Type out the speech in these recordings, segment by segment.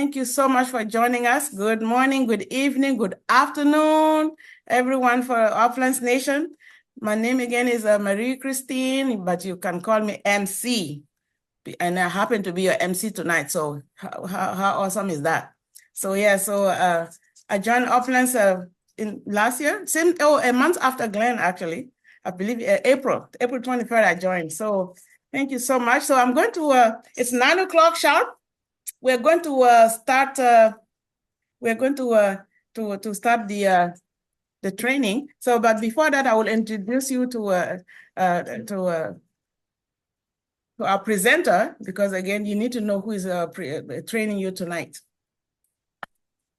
Thank you so much for joining us. Good morning, good evening, good afternoon, everyone for Opulence Nation. My name again is Marie Christine, but you can call me MC. And I happen to be your MC tonight. So how awesome is that? So yeah, I joined Opulence in last year, a month after Glenn, actually. I believe April 23rd I joined. So thank you so much. So I'm going to, it's 9 o'clock sharp. We're going to start. We're going to start the training. So, but before that, I will introduce you to our presenter, because again, you need to know who is training you tonight.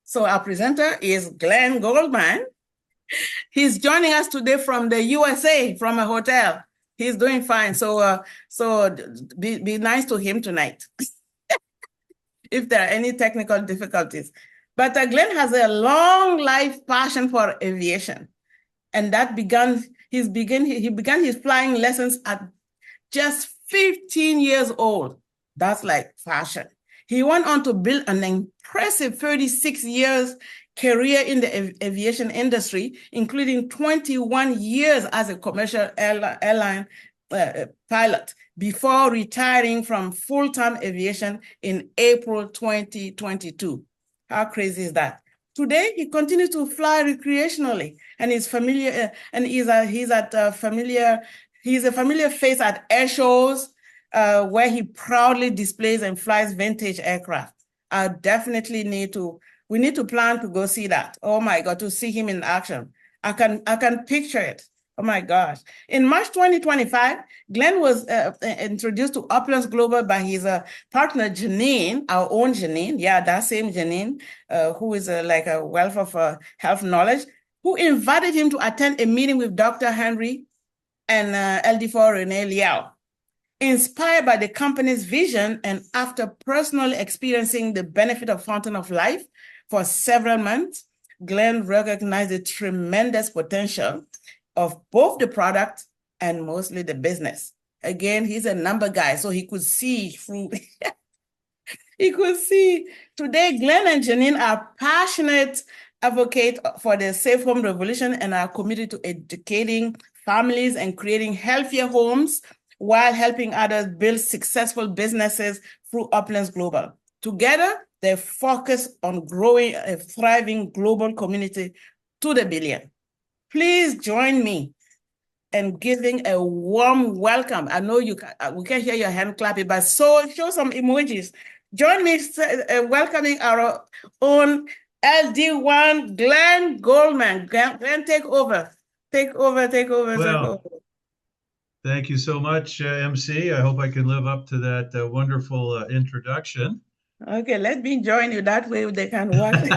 So our presenter is Glenn Goldman. He's joining us today from the USA, from a hotel. He's doing fine. So be nice to him tonight. If there are any technical difficulties. But Glenn has a long life passion for aviation. And that he began his flying lessons at just 15 years old. That's like fashion. He went on to build an impressive 36 years career in the aviation industry, including 21 years as a commercial airline pilot, before retiring from full-time aviation in April 2022. How crazy is that? Today, he continues to fly recreationally, and he's familiar, and he's a familiar face at air shows, where he proudly displays and flies vintage aircraft. We need to plan to go see that. Oh my God, to see him in action. I can picture it. Oh my gosh. In March 2025, Glenn was introduced to Opulence Global by his partner, Janine, our own Janine. Yeah, that same Janine, who is like a wealth of health knowledge, who invited him to attend a meeting with Dr. Henry and LD4 Renee Liao. Inspired by the company's vision and after personally experiencing the benefit of Fountain of Life for several months, Glenn recognized the tremendous potential of both the product and mostly the business. Again, he's a number guy, so he could see through. He could see. Today, Glenn and Janine are passionate advocates for the safe home revolution and are committed to educating families and creating healthier homes while helping others build successful businesses through Opulence Global. Together, they focus on growing a thriving global community to the billion. Please join me in giving a warm welcome. I know we can hear your hand clapping, but show some emojis. Join me welcoming our own LD1, Glenn Goldman. Glenn, take over. Well, thank you so much, MC. I hope I can live up to that wonderful introduction. Okay, let me join you. That way they can watch.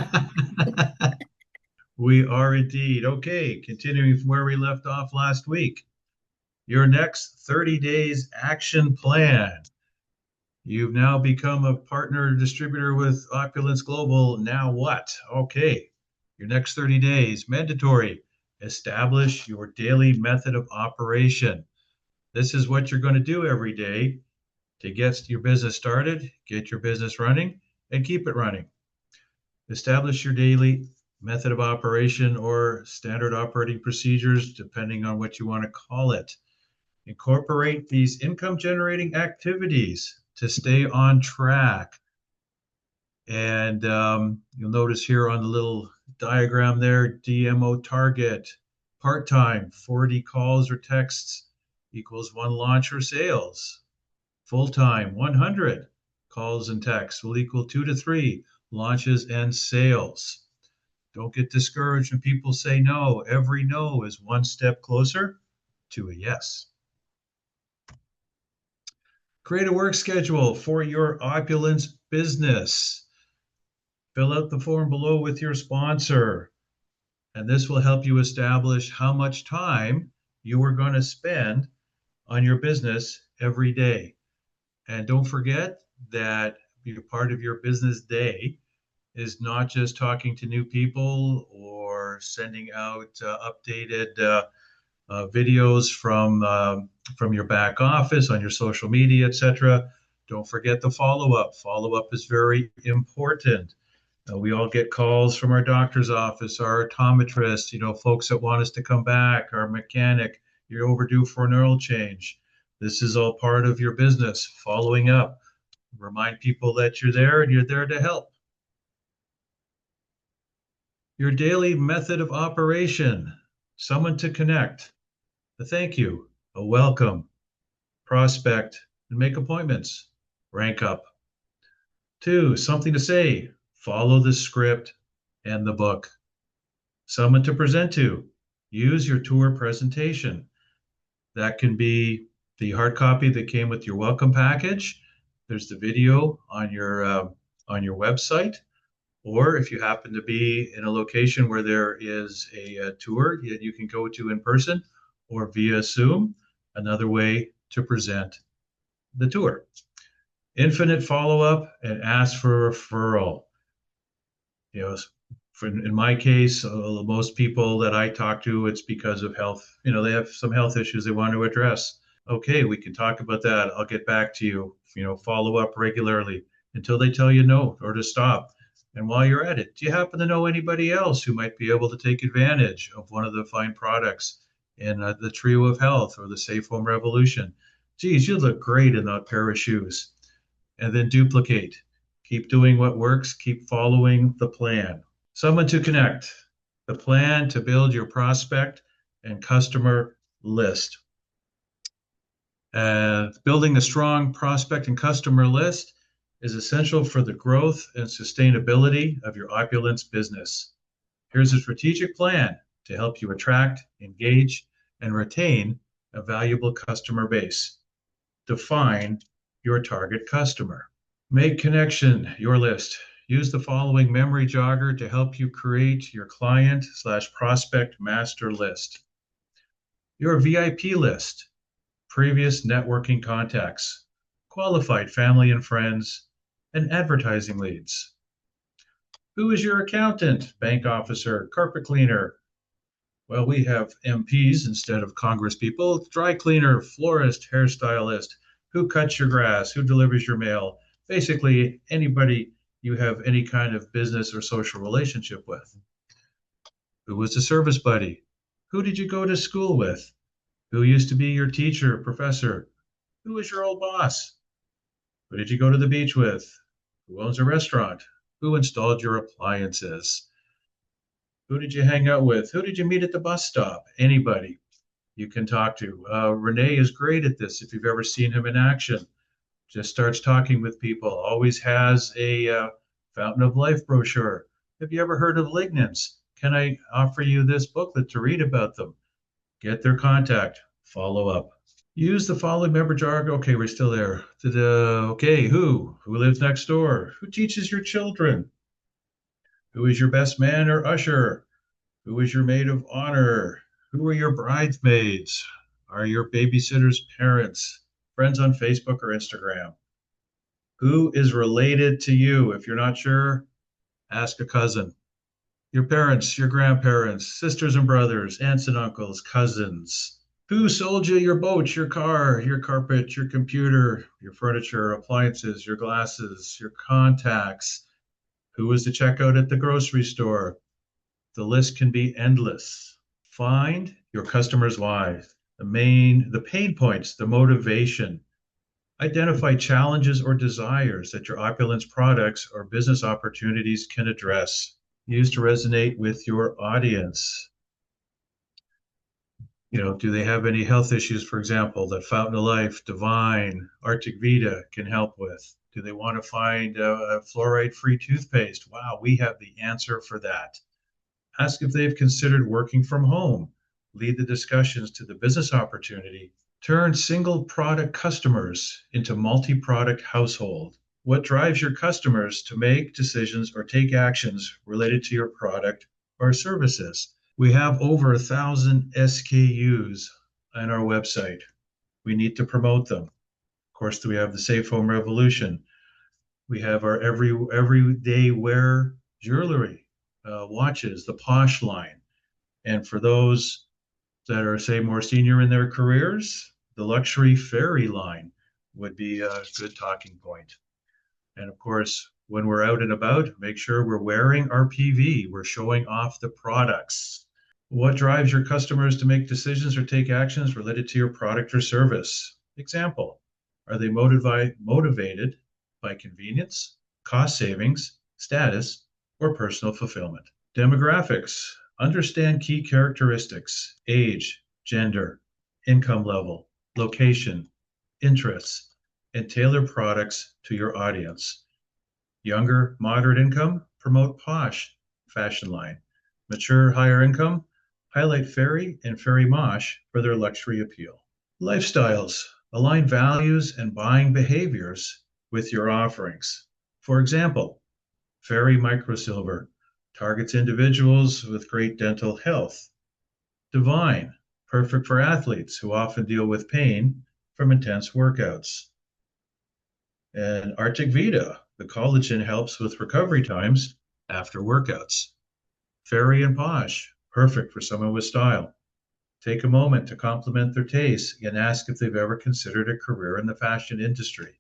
We are indeed. Okay, continuing from where we left off last week. Your next 30 days action plan. You've now become a partner distributor with Opulence Global. Now what? Okay, your next 30 days, mandatory. Establish your daily method of operation. This is what you're going to do every day to get your business started, get your business running, and keep it running. Establish your daily method of operation or standard operating procedures, depending on what you want to call it. Incorporate these income generating activities to stay on track. And you'll notice here on the little diagram there, DMO target, part-time, 40 calls or texts equals 1 launch or sales. Full-time, 100 calls and texts will equal 2 to 3 launches and sales. Don't get discouraged when people say no. Every no is one step closer to a yes. Create a work schedule for your Opulence business. Fill out the form below with your sponsor, and this will help you establish how much time you are going to spend on your business every day. And don't forget that part of your business day is not just talking to new people or sending out updated videos from your back office on your social media, etc. Don't forget the follow-up. Follow-up is very important. We all get calls from our doctor's office, our optometrist, folks that want us to come back, our mechanic, you're overdue for an oil change. This is all part of your business, following up. Remind people that you're there and you're there to help. Your daily method of operation, someone to connect, a thank you, a welcome, prospect, and make appointments, rank up. 2, something to say, follow the script and the book. Someone to present to, use your tour presentation. That can be the hard copy that came with your welcome package. There's the video on your website, or if you happen to be in a location where there is a tour that you can go to in person or via Zoom, another way to present the tour. Infinite follow-up and ask for referral. In my case, most people that I talk to, it's because of health. They have some health issues they want to address. Okay, we can talk about that. I'll get back to you. Follow up regularly until they tell you no or to stop. And while you're at it, do you happen to know anybody else who might be able to take advantage of one of the fine products in the Trio of Health or the Safe Home Revolution? Geez, you look great in that pair of shoes. And then duplicate. Keep doing what works. Keep following the plan. Someone to connect. The plan to build your prospect and customer list. Building a strong prospect and customer list is essential for the growth and sustainability of your Opulence business. Here's a strategic plan to help you attract, engage, and retain a valuable customer base. Define your target customer. Make connection your list. Use the following memory jogger to help you create your client/prospect master list. Your VIP list, previous networking contacts, qualified family and friends, and advertising leads. Who is your accountant, bank officer, carpet cleaner? Well, we have MPs instead of Congress people, dry cleaner, florist, hairstylist, who cuts your grass, who delivers your mail, basically anybody you have any kind of business or social relationship with. Who was the service buddy? Who did you go to school with? Who used to be your teacher, professor? Who was your old boss? Who did you go to the beach with? Who owns a restaurant? Who installed your appliances? Who did you hang out with? Who did you meet at the bus stop? Anybody you can talk to. Renee is great at this if you've ever seen him in action. Just starts talking with people, always has a Fountain of Life brochure. Have you ever heard of lignans? Can I offer you this booklet to read about them? Get their contact, follow up. Use the following member jargon. Okay, we're still there. Okay, who? Who lives next door? Who teaches your children? Who is your best man or usher? Who is your maid of honor? Who are your bridesmaids? Are your babysitter's parents? Friends on Facebook or Instagram? Who is related to you? If you're not sure, ask a cousin. Your parents, your grandparents, sisters and brothers, aunts and uncles, cousins. Who sold you your boat, your car, your carpet, your computer, your furniture, appliances, your glasses, your contacts? Who was the checkout at the grocery store? The list can be endless. Find your customers' whys, the pain points, the motivation. Identify challenges or desires that your Opulence products or business opportunities can address. Use to resonate with your audience. Do they have any health issues, for example, that Fountain of Life, Divine, Arctic Vita can help with? Do they want to find a fluoride-free toothpaste? Wow, we have the answer for that. Ask if they've considered working from home. Lead the discussions to the business opportunity. Turn single product customers into multi-product household. What drives your customers to make decisions or take actions related to your product or services? We have over 1,000 SKUs on our website. We need to promote them. Of course, we have the Safe Home Revolution. We have our everyday wear jewelry, watches, the Posh line. And for those that are, say, more senior in their careers, the luxury FERI line. would be a good talking point. And of course, when we're out and about, make sure we're wearing our PV. We're showing off the products. What drives your customers to make decisions or take actions related to your product or service? Example, are they motivated by convenience, cost savings, status, or personal fulfillment? Demographics, understand key characteristics, age, gender, income level, location, interests, and tailor products to your audience. Younger, moderate income, promote posh fashion line. Mature, higher income, highlight FERI and FERI Mosh for their luxury appeal. Lifestyles, align values and buying behaviors with your offerings. For example, FERI Microsilver targets individuals with great dental health. Divine, perfect for athletes who often deal with pain from intense workouts. And Arctic Vita, the collagen helps with recovery times after workouts. Fairy and Posh, perfect for someone with style. Take a moment to compliment their taste and ask if they've ever considered a career in the fashion industry.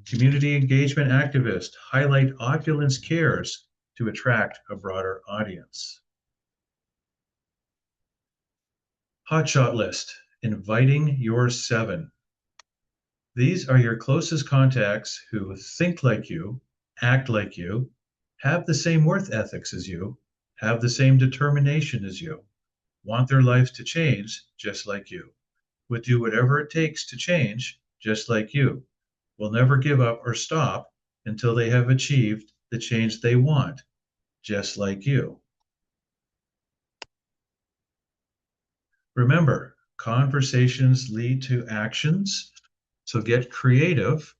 Community engagement activist, highlight Opulence Cares to attract a broader audience. Hotshot list, inviting your 7. These are your closest contacts who think like you, act like you, have the same worth ethics as you, have the same determination as you, want their lives to change just like you, would do whatever it takes to change just like you, will never give up or stop until they have achieved the change they want just like you. Remember, conversations lead to actions. So get creative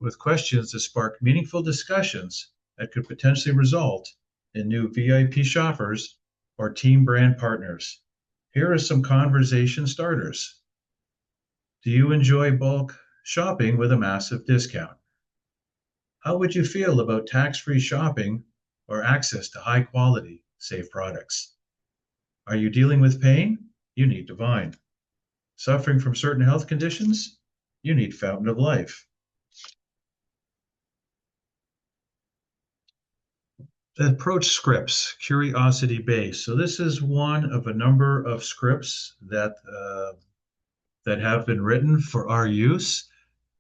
with questions that spark meaningful discussions that could potentially result in new VIP shoppers or team brand partners. Here are some conversation starters. Do you enjoy bulk shopping with a massive discount? How would you feel about tax-free shopping or access to high quality, safe products? Are you dealing with pain? You need Divine. Suffering from certain health conditions? You need Fountain of Life. Approach scripts, curiosity based. So this is one of a number of scripts that have been written for our use,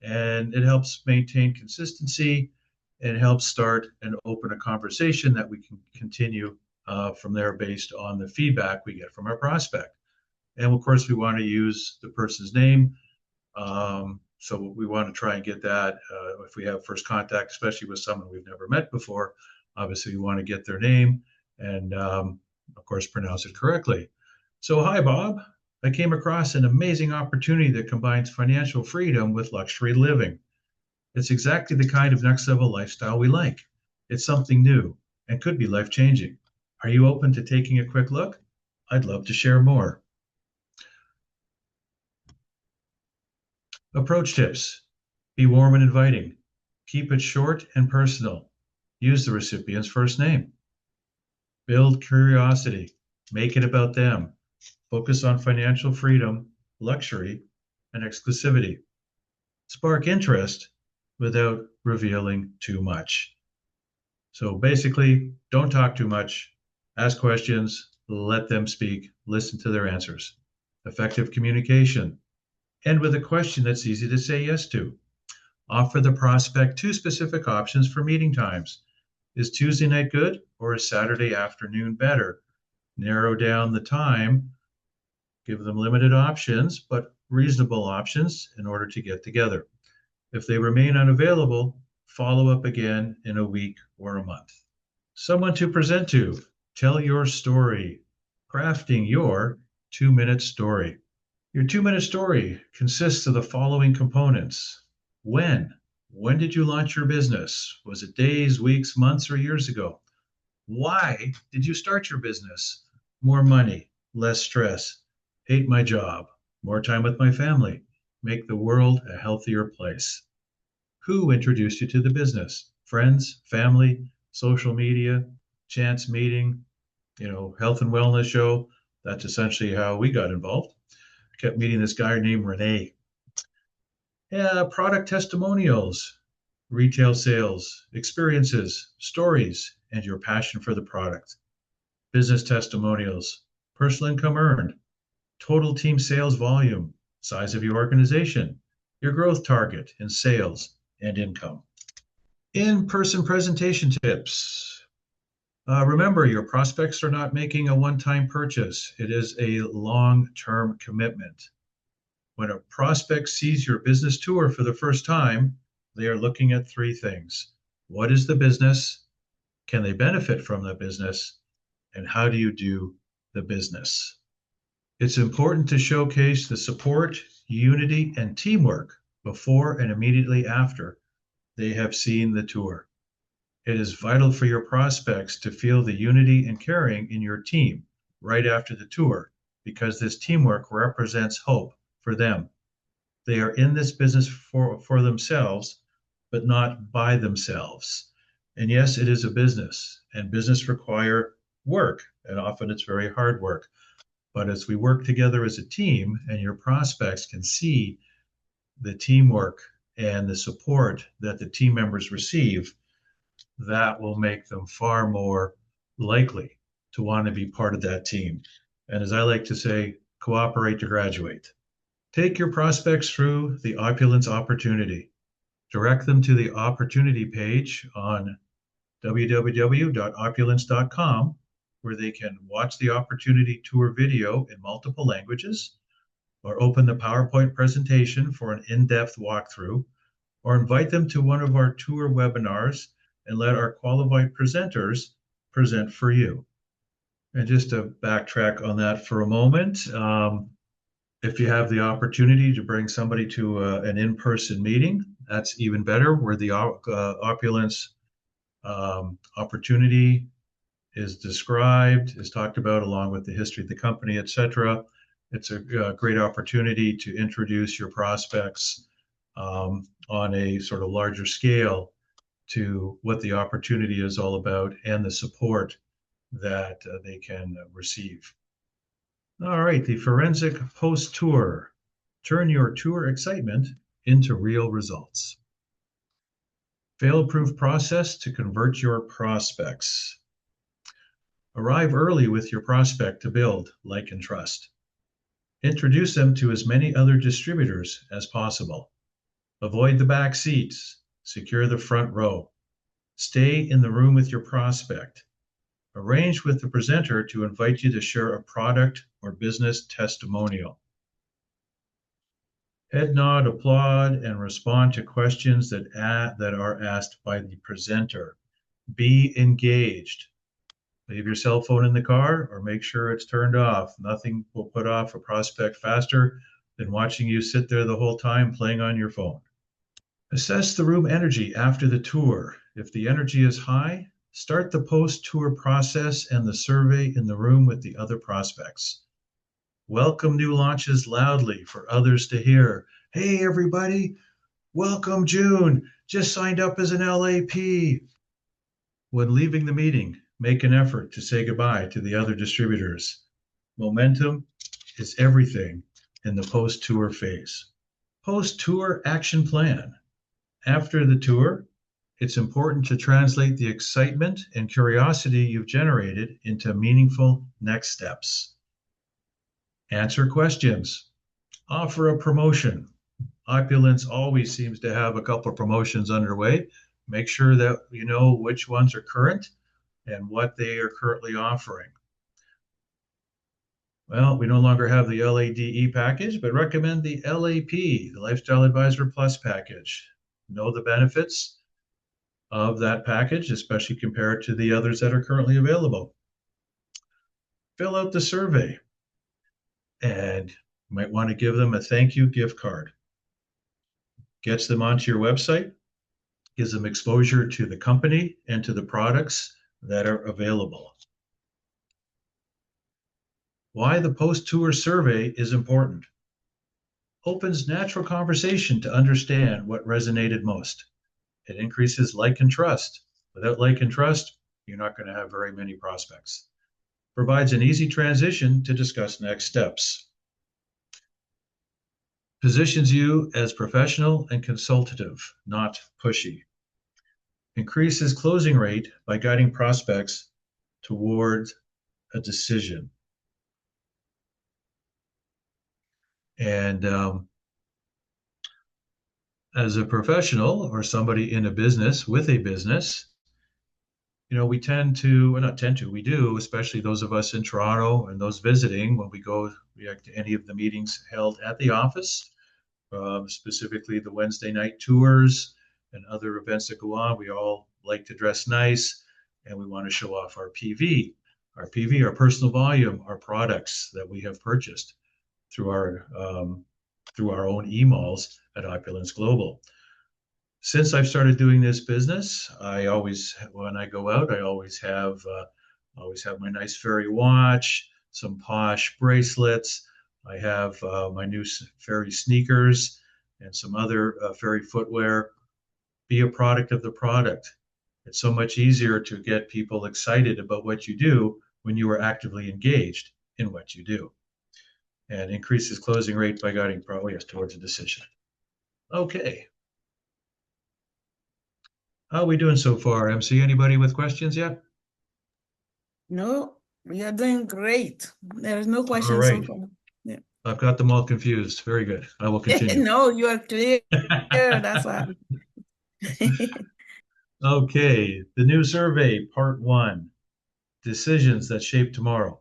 and it helps maintain consistency and helps start and open a conversation that we can continue from there based on the feedback we get from our prospect. And of course, we want to use the person's name. So we want to try and get that if we have first contact, especially with someone we've never met before. Obviously, we want to get their name and, of course, pronounce it correctly. So, hi, Bob. I came across an amazing opportunity that combines financial freedom with luxury living. It's exactly the kind of next level lifestyle we like. It's something new and could be life changing. Are you open to taking a quick look? I'd love to share more. Approach tips. Be warm and inviting. Keep it short and personal. Use the recipient's first name. Build curiosity. Make it about them. Focus on financial freedom, luxury, and exclusivity. Spark interest without revealing too much. So basically, don't talk too much. Ask questions, let them speak, listen to their answers. Effective communication. End with a question that's easy to say yes to. Offer the prospect 2 specific options for meeting times. Is Tuesday night good or is Saturday afternoon better? Narrow down the time. Give them limited options, but reasonable options in order to get together. If they remain unavailable, follow up again in a week or a month. Someone to present to. Tell your story. Crafting your 2-minute story. Your 2-minute story consists of the following components. When? When did you launch your business? Was it days, weeks, months, or years ago? Why did you start your business? More money, less stress, hate my job, more time with my family, make the world a healthier place. Who introduced you to the business? Friends, family, social media, chance meeting, health and wellness show. That's essentially how we got involved. Kept meeting this guy named Renee. Product testimonials, retail sales, experiences, stories, and your passion for the product. Business testimonials, personal income earned, total team sales volume, size of your organization, your growth target in sales and income. In-person presentation tips. Remember, your prospects are not making a one-time purchase. It is a long-term commitment. When a prospect sees your business tour for the first time, they are looking at three things. What is the business? Can they benefit from the business? And how do you do the business? It's important to showcase the support, unity, and teamwork before and immediately after they have seen the tour. It is vital for your prospects to feel the unity and caring in your team right after the tour, because this teamwork represents hope for them. They are in this business for themselves, but not by themselves. And yes, it is a business, and business require work, and often it's very hard work. But as we work together as a team, and your prospects can see the teamwork and the support that the team members receive, that will make them far more likely to want to be part of that team. And as I like to say, cooperate to graduate. Take your prospects through the Opulence opportunity. Direct them to the opportunity page on www.opulence.com, where they can watch the opportunity tour video in multiple languages, or open the PowerPoint presentation for an in-depth walkthrough, or invite them to one of our tour webinars and let our qualified presenters present for you. And just to backtrack on that for a moment, if you have the opportunity to bring somebody to an in-person meeting, that's even better, where the Opulence opportunity is described, is talked about, along with the history of the company, etc. It's a great opportunity to introduce your prospects on a sort of larger scale to what the opportunity is all about and the support that they can receive. All right, the forensic post-tour. Turn your tour excitement into real results. Fail-proof process to convert your prospects. Arrive early with your prospect to build like and trust. Introduce them to as many other distributors as possible. Avoid the back seats. Secure the front row. Stay in the room with your prospect. Arrange with the presenter to invite you to share a product or business testimonial. Head nod, applaud, and respond to questions that are asked by the presenter. Be engaged. Leave your cell phone in the car or make sure it's turned off. Nothing will put off a prospect faster than watching you sit there the whole time playing on your phone. Assess the room energy after the tour. If the energy is high, start the post-tour process and the survey in the room with the other prospects. Welcome new launches loudly for others to hear. Hey, everybody, welcome June. Just signed up as an LAP. When leaving the meeting, make an effort to say goodbye to the other distributors. Momentum is everything in the post-tour phase. Post-tour action plan. After the tour, it's important to translate the excitement and curiosity you've generated into meaningful next steps. Answer questions. Offer a promotion. Opulence always seems to have a couple of promotions underway. Make sure that you know which ones are current and what they are currently offering. Well, we no longer have the LADE package, but recommend the LAP, the Lifestyle Advisor Plus package. Know the benefits of that package, especially compared to the others that are currently available. Fill out the survey, and you might want to give them a thank you gift card. Gets them onto your website, gives them exposure to the company and to the products that are available. Why the post-tour survey is important. Opens natural conversation to understand what resonated most. It increases like and trust. Without like and trust, you're not going to have very many prospects. Provides an easy transition to discuss next steps. Positions you as professional and consultative, not pushy. Increases closing rate by guiding prospects toward a decision. And as a professional or somebody in a business with a business, we tend to, well, not tend to, we do, especially those of us in Toronto and those visiting when we go react to any of the meetings held at the office, specifically the Wednesday night tours and other events that go on. We all like to dress nice and we want to show off our PV, our personal volume, our products that we have purchased through our own emails at Opulence Global. Since I've started doing this business, when I go out, I always have my nice FERI watch, some posh bracelets. I have my new FERI sneakers and some other FERI footwear. Be a product of the product. It's so much easier to get people excited about what you do when you are actively engaged in what you do. And increases closing rate by guiding progress towards a decision. Okay. How are we doing so far, MC? Anybody with questions yet? No, you're doing great. There is no All question so right. far. Yeah. I've got them all confused. Very good. I will continue. No, you are clear. That's why. Okay. The new survey, part 1, decisions that shape tomorrow.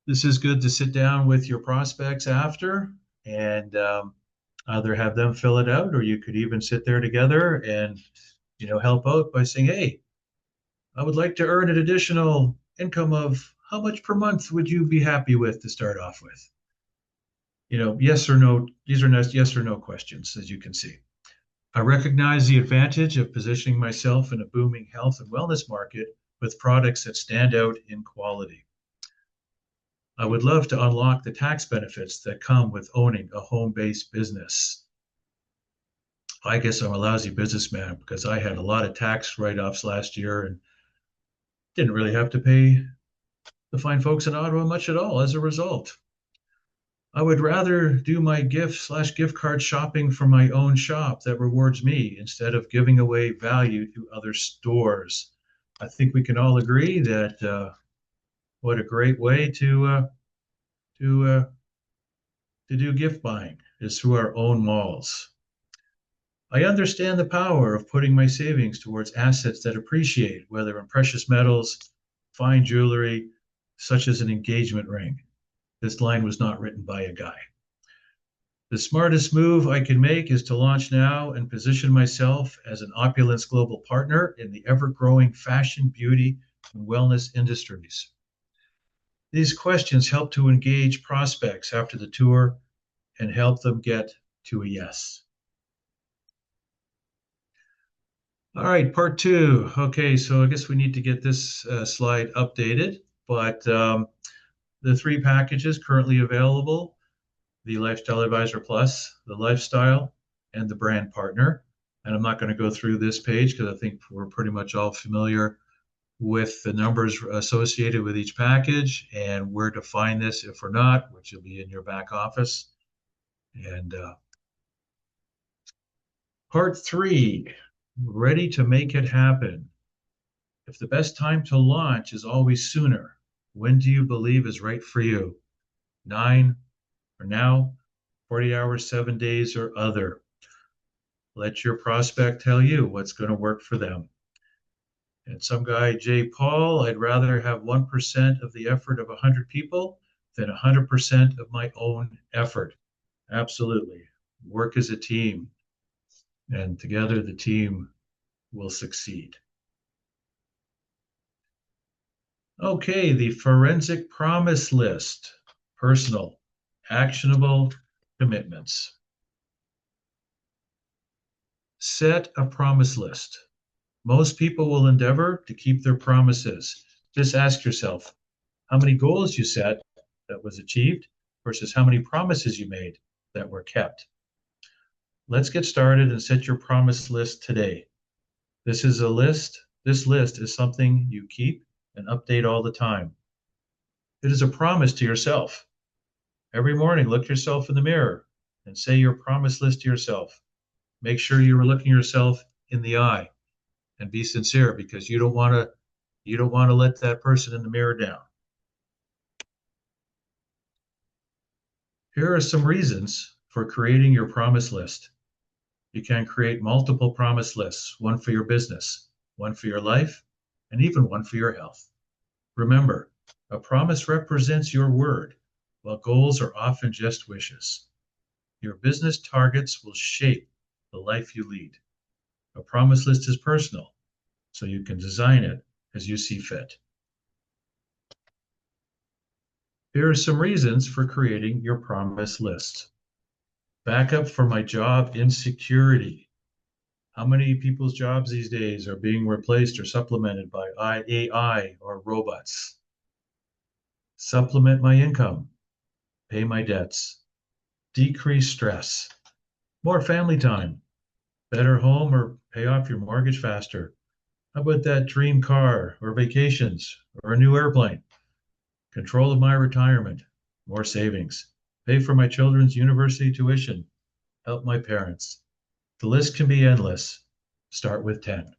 This is good to sit down with your prospects after and either have them fill it out, or you could even sit there together and help out by saying, hey, I would like to earn an additional income of how much per month would you be happy with to start off with? Yes or no. These are nice yes or no questions, as you can see. I recognize the advantage of positioning myself in a booming health and wellness market with products that stand out in quality. I would love to unlock the tax benefits that come with owning a home-based business. I guess I'm a lousy businessman because I had a lot of tax write-offs last year and didn't really have to pay the fine folks in Ottawa much at all as a result. I would rather do my gift card shopping from my own shop that rewards me instead of giving away value to other stores. I think we can all agree that what a great way to do gift buying is through our own malls. I understand the power of putting my savings towards assets that appreciate, whether in precious metals, fine jewelry, such as an engagement ring. This line was not written by a guy. The smartest move I can make is to launch now and position myself as an Opulence Global partner in the ever-growing fashion, beauty, and wellness industries. These questions help to engage prospects after the tour and help them get to a yes. All right, part 2. Okay, so I guess we need to get this slide updated, but the 3 packages currently available, the Lifestyle Advisor Plus, the Lifestyle, and the Brand Partner. And I'm not going to go through this page because I think we're pretty much all familiar with the numbers associated with each package and where to find this if we're not, which will be in your back office. And part 3, ready to make it happen. If the best time to launch is always sooner, when do you believe is right for you? 9 or now, 40 hours, 7 days, or other. Let your prospect tell you what's going to work for them. And some guy, Jay Paul, I'd rather have 1% of the effort of 100 people than 100% of my own effort. Absolutely. Work as a team. And together the team will succeed. Okay, the forensic promise list. Personal, actionable commitments. Set a promise list. Most people will endeavor to keep their promises. Just ask yourself how many goals you set that was achieved versus how many promises you made that were kept. Let's get started and set your promise list today. This is a list. This list is something you keep and update all the time. It is a promise to yourself. Every morning, look yourself in the mirror and say your promise list to yourself. Make sure you're looking yourself in the eye and be sincere, because you don't want to let that person in the mirror down. Here are some reasons for creating your promise list. You can create multiple promise lists, one for your business, one for your life, and even one for your health. Remember, a promise represents your word, while goals are often just wishes. Your business targets will shape the life you lead. A promise list is personal, so you can design it as you see fit. Here are some reasons for creating your promise list. Backup for my job insecurity. How many people's jobs these days are being replaced or supplemented by AI or robots? Supplement my income, pay my debts, decrease stress, more family time, better home or pay off your mortgage faster. How about that dream car or vacations or a new airplane? Control of my retirement, more savings, pay for my children's university tuition, help my parents. The list can be endless. Start with 10.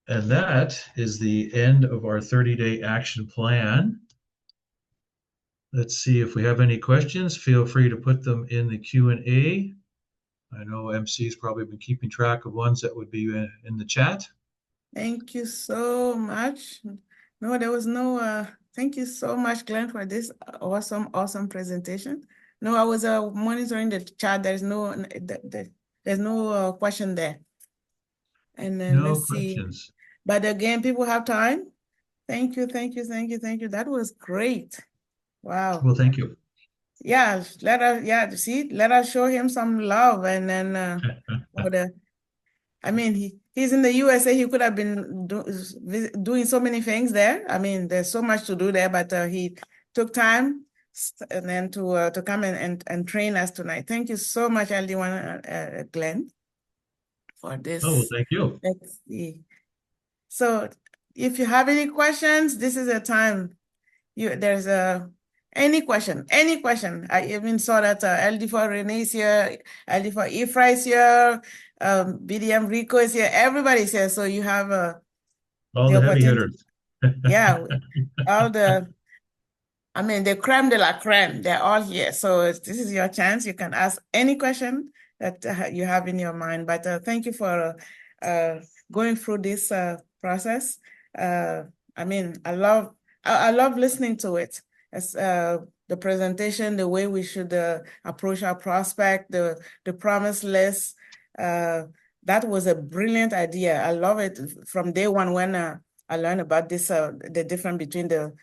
And that is the end of our 30-day action plan. Let's see if we have any questions. Feel free to put them in the Q&A. I know MC's probably been keeping track of ones that would be in the chat. Thank you so much. No, there was no, thank you so much, Glenn, for this awesome presentation. No, I was monitoring the chat. There's no question there. And then No let's see. questions. But again, people have time. Thank you. That was great. Wow. Well, thank you. Yeah, let us show him some love. And then I mean, he's in the USA. He could have been doing so many things there. I mean, there's so much to do there, but he took time and then to come and train us tonight. Thank you so much, LD1 Glenn, for this. Oh, well, thank you. Let's see. So if you have any questions, this is a time. There's any question. I even saw that LD4 Renee is here, LD4 Ifra is here, BDM Rico is here. Everybody's here. So you have all the heavy hitters. Yeah, all the creme de la creme, they're all here. So this is your chance. You can ask any question that you have in your mind. But thank you for going through this process. I love listening to it. As the presentation, the way we should approach our prospect, the promise list. That was a brilliant idea. I love it from day one when I learned about this, the difference between the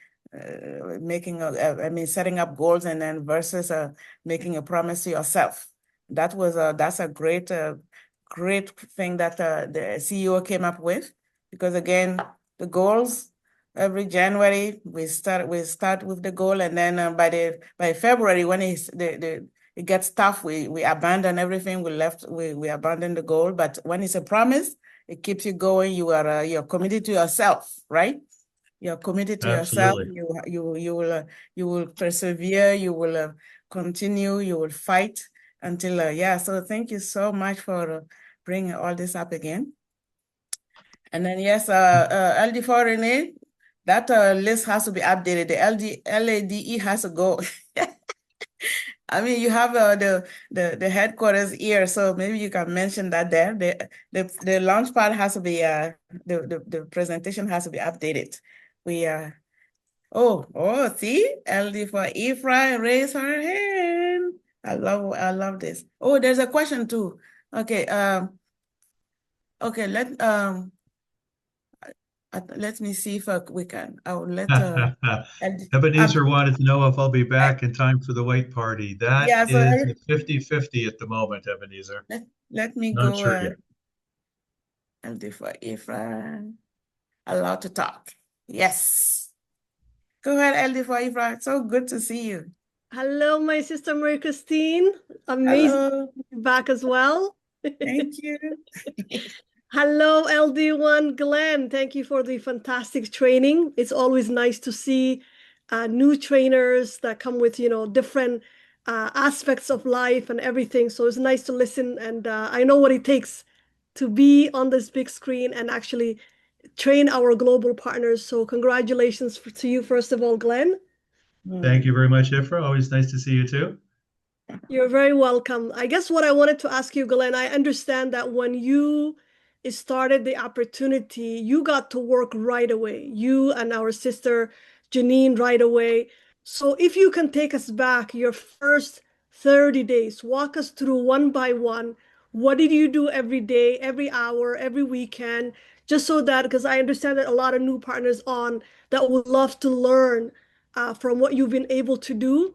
setting up goals and then versus making a promise to yourself. That's a great thing that the CEO came up with, because again, the goals every January we start with the goal, and then by February when it gets tough, we abandon everything. We abandon the goal. But when it's a promise, it keeps you going. You're committed to yourself, right? You're committed to Absolutely. yourself. You will persevere. You will continue. You will fight until yeah. So thank you so much for bringing all this up again. And then yes, LD4 Renee, that list has to be updated. The LADE has to go. I mean, you have the headquarters here, so maybe you can mention that there. The launch pad has to be the presentation has to be updated. We see LD for Ifra raise her hand. I love this. Oh, there's a question too. Okay, let me see if we can. I will let Ebenezer wanted to know if I'll be back in time for the white party. That yeah, so is 50-50 at the moment, Ebenezer. let me Not go sure yet. LD for Ifra. Allowed to talk. Yes. Go ahead, LD for Ifra. It's so good to see you. Hello, my sister Marie Christine. Amazing to be back as well. Thank you. Hello, LD1 Glenn. Thank you for the fantastic training. It's always nice to see new trainers that come with, different aspects of life and everything. So it's nice to listen. And I know what it takes to be on this big screen and actually train our global partners. So congratulations to you, first of all, Glenn. Thank you very much, Ifra. Always nice to see you too. You're very welcome. I guess what I wanted to ask you, Glenn, I understand that when you started the opportunity, you got to work right away. You and our sister Janine right away. So if you can take us back your first 30 days, walk us through one by one. What did you do every day, every hour, every weekend? Just so that, because I understand that a lot of new partners on that would love to learn from what you've been able to do.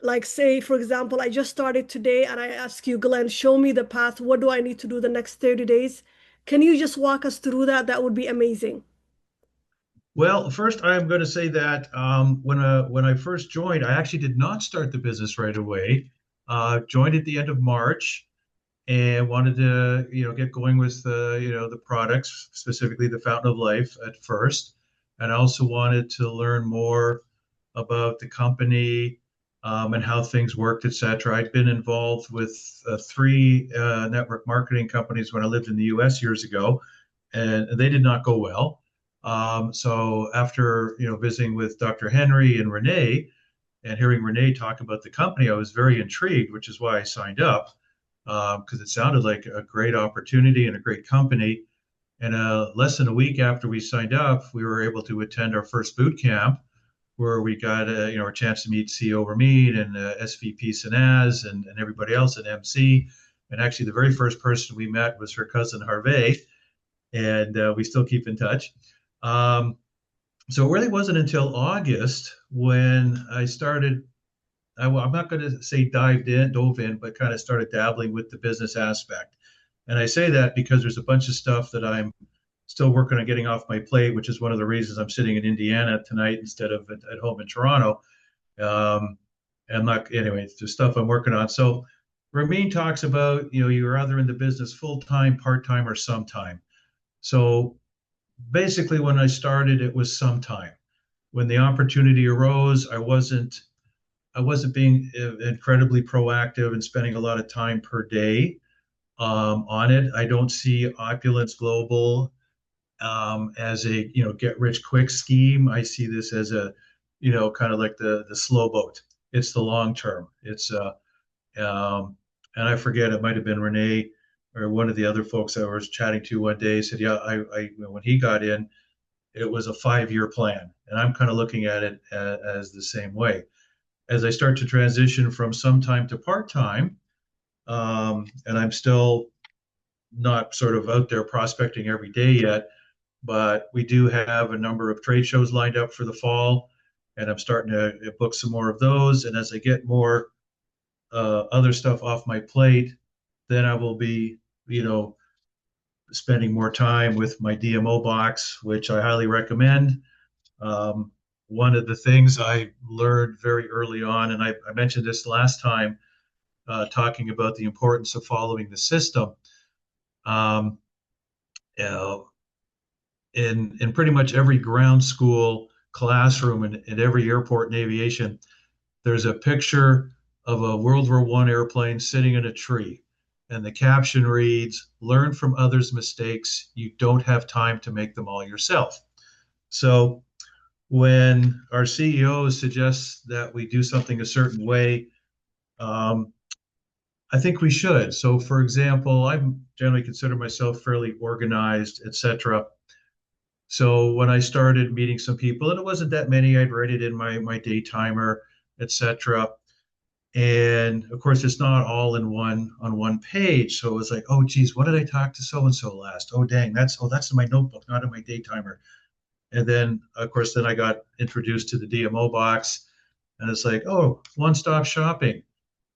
Like, say, for example, I just started today and I ask you, Glenn, show me the path. What do I need to do the next 30 days? Can you just walk us through that? That would be amazing. Well, first, I'm going to say that when I first joined, I actually did not start the business right away. Joined at the end of March and wanted to, get going with the products, specifically the Fountain of Life at first, and I also wanted to learn more about the company and how things worked, etc. I'd been involved with three network marketing companies when I lived in the U.S. years ago, and they did not go well. So after visiting with Dr. Henry and Renee and hearing Renee talk about the company, I was very intrigued, which is why I signed up because it sounded like a great opportunity and a great company. And less than a week after we signed up, we were able to attend our first boot camp, where we got a chance to meet CEO Ramin and SVP Sanaz and everybody else at MC. And actually, the very first person we met was her cousin Harvey, and we still keep in touch. So it really wasn't until August when I started. I'm not going to say dove in, but kind of started dabbling with the business aspect. And I say that because there's a bunch of stuff that I'm still working on getting off my plate, which is one of the reasons I'm sitting in Indiana tonight instead of at home in Toronto. Anyway, it's just stuff I'm working on. So Ramin talks about, you're either in the business full-time, part-time, or sometime. So basically when I started, it was sometime. When the opportunity arose, I wasn't being incredibly proactive and spending a lot of time per day on it. I don't see Opulence Global as a get rich quick scheme. I see this as a kind of like the slow boat. It's the long term. It's and I forget, it might have been Renee or one of the other folks I was chatting to one day said, yeah, I when he got in, it was a 5-year plan, and I'm kind of looking at it as the same way. As I start to transition from sometime to part-time, and I'm still not sort of out there prospecting every day yet, but we do have a number of trade shows lined up for the fall, and I'm starting to book some more of those. And as I get more other stuff off my plate, then I will be, spending more time with my DMO box, which I highly recommend. One of the things I learned very early on, and I mentioned this last time, talking about the importance of following the system. In pretty much every ground school classroom and every airport in aviation, there's a picture of a World War I airplane sitting in a tree. And the caption reads, "Learn from others' mistakes. You don't have time to make them all yourself." So when our CEO suggests that we do something a certain way, I think we should. So for example, I generally consider myself fairly organized, etc. So when I started meeting some people, and it wasn't that many, I'd write it in my day timer, etc. And of course, it's not all on one page. So it was like, oh, geez, what did I talk to so and so last? Oh, dang, that's in my notebook, not in my day timer. And then, of course, I got introduced to the DMO box, and it's like, oh, one-stop shopping.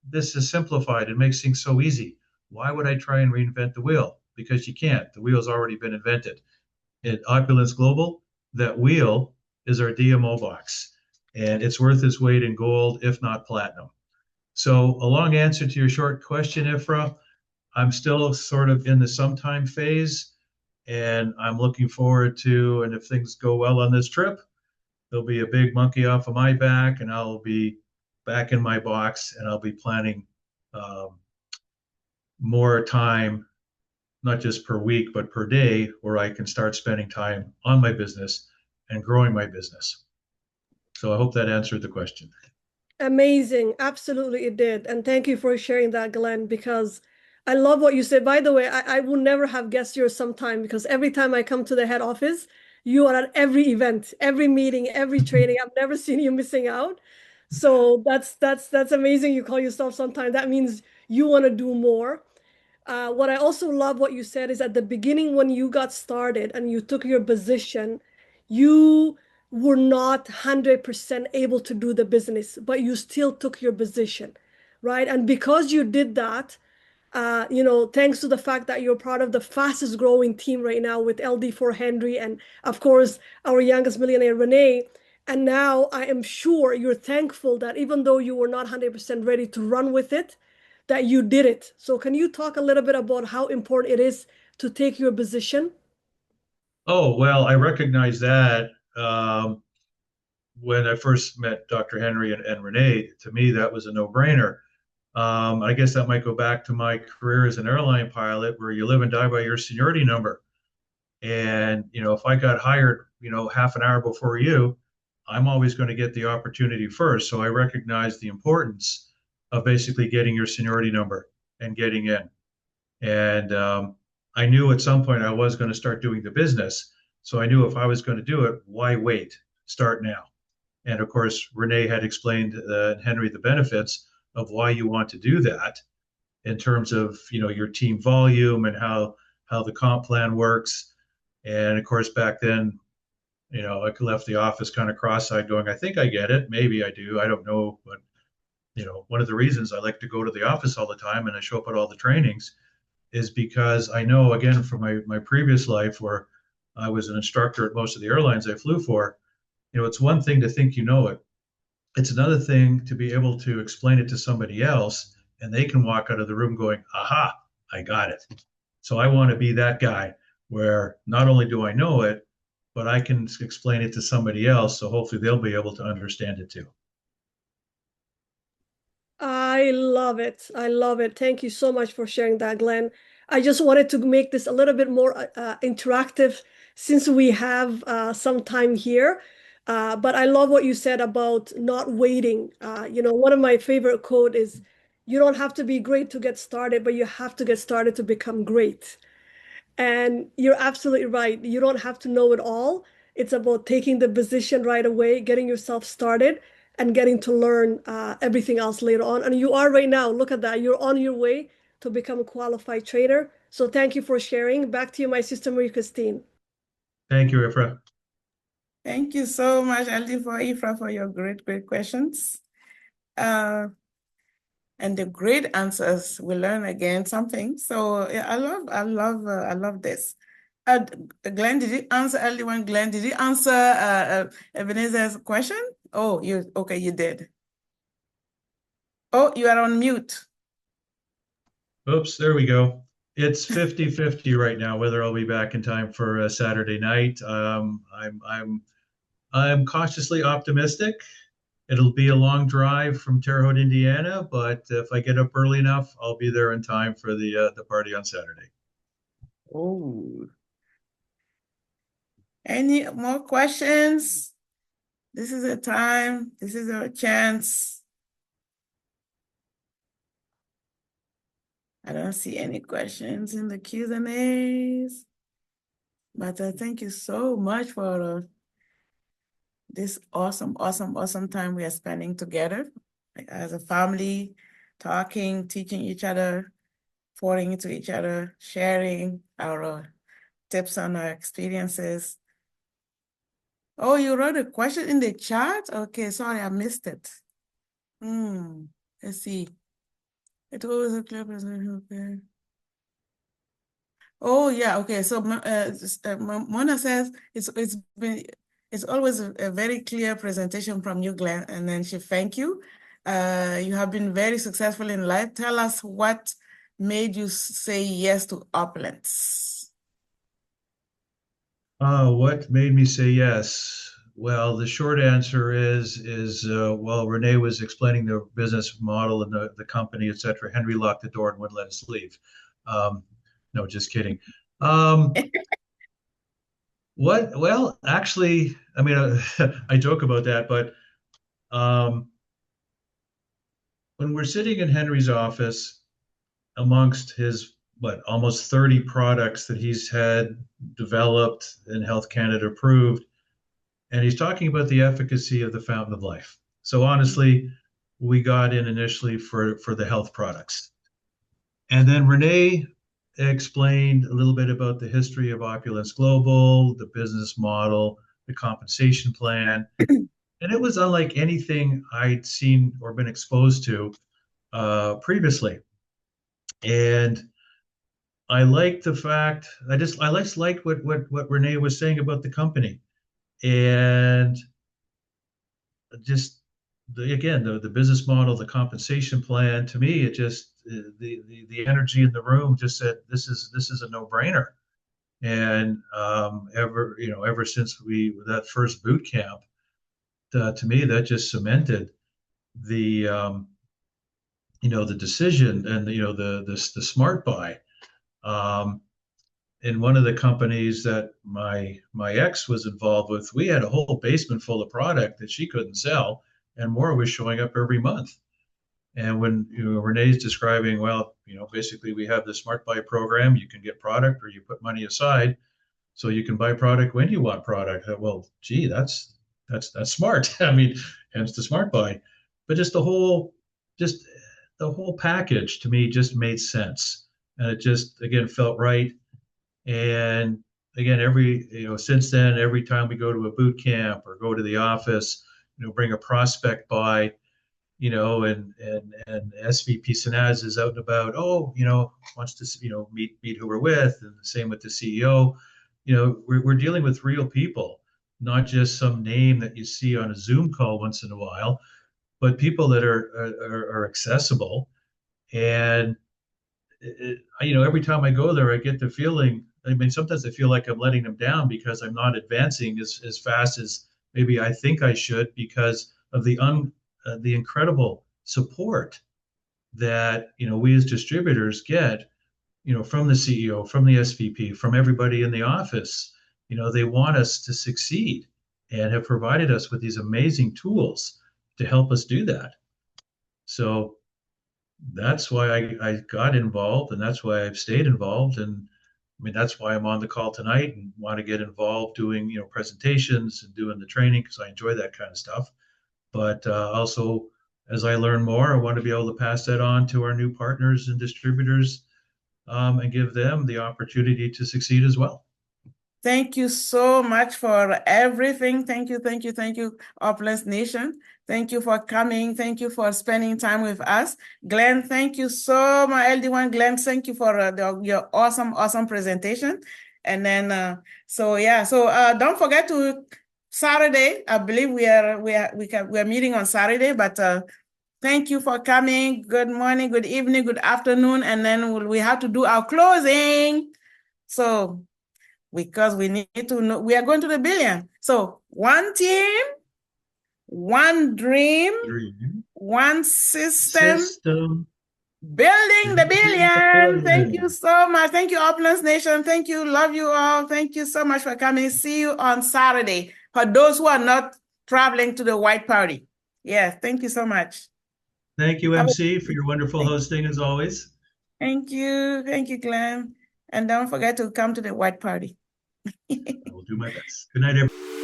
This is simplified. It makes things so easy. Why would I try and reinvent the wheel? Because you can't. The wheel's already been invented. At Opulence Global, that wheel is our DMO box, and it's worth its weight in gold, if not platinum. So a long answer to your short question, Ifra, I'm still sort of in the sometime phase, and I'm looking forward to, and if things go well on this trip, there'll be a big monkey off of my back, and I'll be back in my box, and I'll be planning um, more time, not just per week, but per day, where I can start spending time on my business and growing my business. So I hope that answered the question. Amazing. Absolutely, it did. And thank you for sharing that, Glenn, because I love what you said. By the way, I would never have guessed yours sometime because every time I come to the head office, you are at every event, every meeting, every training. I've never seen you missing out. So that's amazing. You call yourself sometime. That means you want to do more. What I also love what you said is at the beginning when you got started and you took your position, you were not 100% able to do the business, but you still took your position, right? And because you did that, thanks to the fact that you're part of the fastest growing team right now with LD4 Henry and of course our youngest millionaire Renee. And now I am sure you're thankful that even though you were not 100% ready to run with it, that you did it. So can you talk a little bit about how important it is to take your position? Oh, well, I recognize that when I first met Dr. Henry and Renee. To me, that was a no-brainer. I guess that might go back to my career as an airline pilot, where you live and die by your seniority number. And, if I got hired, half an hour before you, I'm always going to get the opportunity first. So I recognize the importance of basically getting your seniority number and getting in. And I knew at some point I was going to start doing the business. So I knew if I was going to do it, why wait? Start now. And of course, Renee had explained Henry the benefits of why you want to do that in terms of your team volume and how the comp plan works. And of course, back then, I left the office kind of cross-eyed, going, "I think I get it. Maybe I do. I don't know." But one of the reasons I like to go to the office all the time and I show up at all the trainings is because I know, again, from my previous life where I was an instructor at most of the airlines I flew for, it's one thing to think you know it. It's another thing to be able to explain it to somebody else and they can walk out of the room going, "Aha, I got it." So I want to be that guy where not only do I know it, but I can explain it to somebody else. So hopefully they'll be able to understand it too. I love it. I love it. Thank you so much for sharing that, Glenn. I just wanted to make this a little bit more interactive since we have some time here. But I love what you said about not waiting. One of my favorite quote is, "You don't have to be great to get started, but you have to get started to become great." And you're absolutely right. You don't have to know it all. It's about taking the position right away, getting yourself started, and getting to learn everything else later on. And you are right now. Look at that. You're on your way to become a qualified trader. So thank you for sharing. Back to you, my sister Marie Christine. Thank you, Ifra. Thank you so much, Aldi, for Ifra, for your great questions. And the great answers. We learn again something. So yeah, I love this. Glenn, did you answer early one? Glenn, did you answer Ebenezer's question? Oh, you did. Oh, you are on mute. Oops, there we go. It's 50-50 right now, whether I'll be back in time for Saturday night. I'm cautiously optimistic. It'll be a long drive from Terre Haute, Indiana, but if I get up early enough, I'll be there in time for the party on Saturday. Oh. Any more questions? This is a time. This is our chance. I don't see any questions in the Q&As, but thank you so much for this awesome time we are spending together, like, as a family, talking, teaching each other, pouring into each other, sharing our tips and our experiences. Oh, you wrote a question in the chat? Okay, sorry, I missed it. Let's see. It was a clear presentation, okay. Oh yeah, okay. So Mona says it's always a very clear presentation from you, Glenn, and then she thank you. You have been very successful in life. Tell us what made you say yes to Opulence. What made me say yes? Well, the short answer is while Renee was explaining the business model and the company, et cetera, Henry locked the door and wouldn't let us leave. No, just kidding. What? Well, actually, I mean, I joke about that, but when we're sitting in Henry's office amongst his almost 30 products that he's had developed and Health Canada approved, and he's talking about the efficacy of the Fountain of Life. So honestly, we got in initially for the health products. And then Renee explained a little bit about the history of Opulence Global, the business model, the compensation plan. And it was unlike anything I'd seen or been exposed to previously. And I liked the fact, I just liked what Renee was saying about the company. And just the business model, the compensation plan, to me, it just the energy in the room just said this is a no-brainer. And ever since that first boot camp, to me that just cemented the the decision and the smart buy. In one of the companies that my ex was involved with, we had a whole basement full of product that she couldn't sell, and more was showing up every month. And when Renee's describing, well, basically we have the smart buy program, you can get product or you put money aside so you can buy product when you want product. Well, gee, that's smart. I mean, hence the smart buy. But just the whole package to me just made sense, and it just again felt right. And again, since then, every time we go to a boot camp or go to the office, bring a prospect by, and SVP Sinaz is out and about, wants to, meet who we're with, and the same with the CEO. We're dealing with real people, not just some name that you see on a Zoom call once in a while, but people that are accessible. And every time I go there, I get the feeling. I mean, sometimes I feel like I'm letting them down because I'm not advancing as fast as maybe I think I should, because of the incredible support that we as distributors get, from the CEO, from the SVP, from everybody in the office. They want us to succeed and have provided us with these amazing tools to help us do that. So that's why I got involved, and that's why I've stayed involved. And I mean, that's why I'm on the call tonight and want to get involved doing, presentations and doing the training, because I enjoy that kind of stuff. But also, as I learn more, I want to be able to pass that on to our new partners and distributors, and give them the opportunity to succeed as well. Thank you so much for everything. Thank you, Opulence Nation. Thank you for coming. Thank you for spending time with us. Glenn, thank you so much. LD1 Glenn, thank you for your awesome presentation. And then, don't forget to Saturday. I believe we are meeting on Saturday, but thank you for coming. Good morning, good evening, good afternoon. And then we have to do our closing. So, because we need to know, we are going to the billion. So one team, one dream, one system, building the billion. Thank you so much. Thank you, Opulence Nation. Thank you. Love you all. Thank you so much for coming. See you on Saturday. For those who are not traveling to the white party. Yes, thank you so much. Thank you, MC, for your wonderful hosting as always. Thank you. Thank you, Glenn. And don't forget to come to the white party. I will do my best. Good night, everyone.